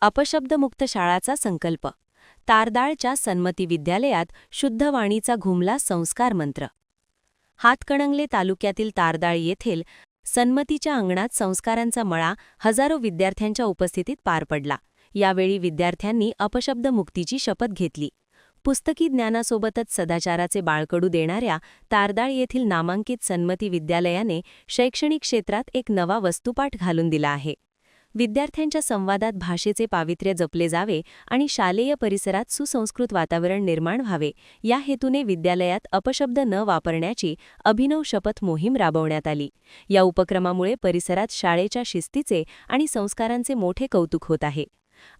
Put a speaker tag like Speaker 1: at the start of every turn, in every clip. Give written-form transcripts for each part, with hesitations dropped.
Speaker 1: अपशब्दमुक्त शाळाचा संकल्प. तारदाळच्या सन्मती विद्यालयात शुद्ध वाणीचा घुमला संस्कार मंत्र. हातकणंगले तालुक्यातील तारदाळ येथील सन्मतीच्या अंगणात संस्कारांचा मळा हजारो विद्यार्थ्यांच्या उपस्थितीत पार पडला. यावेळी विद्यार्थ्यांनी अपशब्दमुक्तीची शपथ घेतली. पुस्तकी ज्ञानासोबतच सदाचाराचे बाळकडू देणाऱ्या तारदाळ येथील नामांकित सन्मती विद्यालयाने शैक्षणिक क्षेत्रात एक नवा वस्तुपाठ घालून दिला आहे. विद्यार्थ्यांच्या संवादात भाषेचे पावित्र्य जपले जावे आणि शालेय परिसरात सुसंस्कृत वातावरण निर्माण व्हावे, या हेतूने विद्यालयात अपशब्द न वापरण्याची अभिनव शपथ मोहीम राबवण्यात आली. या उपक्रमामुळे परिसरात शाळेच्या शिस्तीचे आणि संस्कारांचे मोठे कौतुक होत आहे.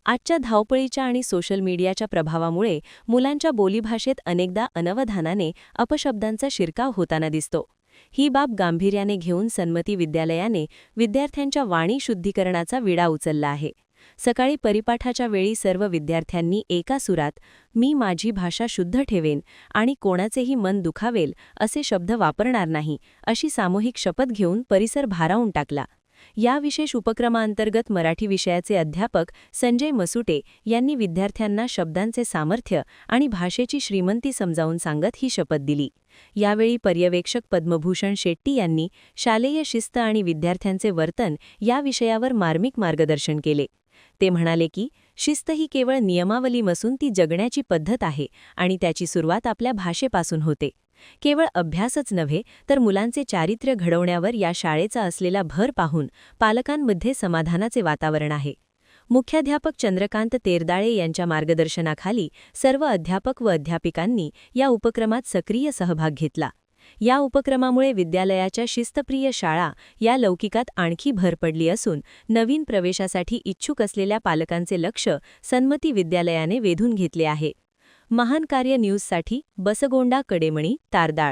Speaker 1: आजच्या धावपळीच्या आणि सोशल मीडियाच्या प्रभावामुळे मुलांच्या बोलीभाषेत अनेकदा अनवधानाने अपशब्दांचा शिरकाव होताना दिसतो. ही बाब गांभीर्याने घेऊन सन्मती विद्यालयाने विद्यार्थ्यांच्या वाणी शुद्धीकरणाचा विडा उचलला आहे. सकाळी परिपाठाच्या वेळी सर्व विद्यार्थ्यांनी एका सुरात "मी माझी भाषा शुद्ध ठेवेन आणि कोणाचेही मन दुखावेल असे शब्द वापरणार नाही" अशी सामूहिक शपथ घेऊन परिसर भारावून टाकला. या विशेष उपक्रमांतर्गत मराठी विषयाचे अध्यापक संजय मसुटे यांनी विद्यार्थ्यांना शब्दांचे सामर्थ्य आणि भाषेची श्रीमंती समजावून सांगत ही शपथ दिली. यावेळी पर्यवेक्षक पद्मभूषण शेट्टी यांनी शालेय शिस्त आणि विद्यार्थ्यांचे वर्तन या विषयावर मार्मिक मार्गदर्शन केले. ते म्हणाले की शिस्त ही केवळ नियमावली नसून ती जगण्याची पद्धत आहे आणि त्याची सुरुवात आपल्या भाषेपासून होते. केवळ अभ्यासच नव्हे तर मुलांचे चारित्र्य घडवण्यावर या शाळेचा असलेला भर पाहून पालकांमध्ये समाधानाचे वातावरण आहे. मुख्याध्यापक चंद्रकांत तेरदाळे यांच्या मार्गदर्शनाखाली सर्व अध्यापक व अध्यापिकांनी या उपक्रमात सक्रिय सहभाग घेतला. या उपक्रमामुळे विद्यालयाच्या शिस्तप्रिय शाळा या लौकिकात आणखी भर पडली असून नवीन प्रवेशासाठी इच्छुक असलेल्या पालकांचे लक्ष सन्मती विद्यालयाने वेधून घेतले आहे. महान कार्य न्यूजसाठी बसगोंडा कडेमणी, तारदाळ.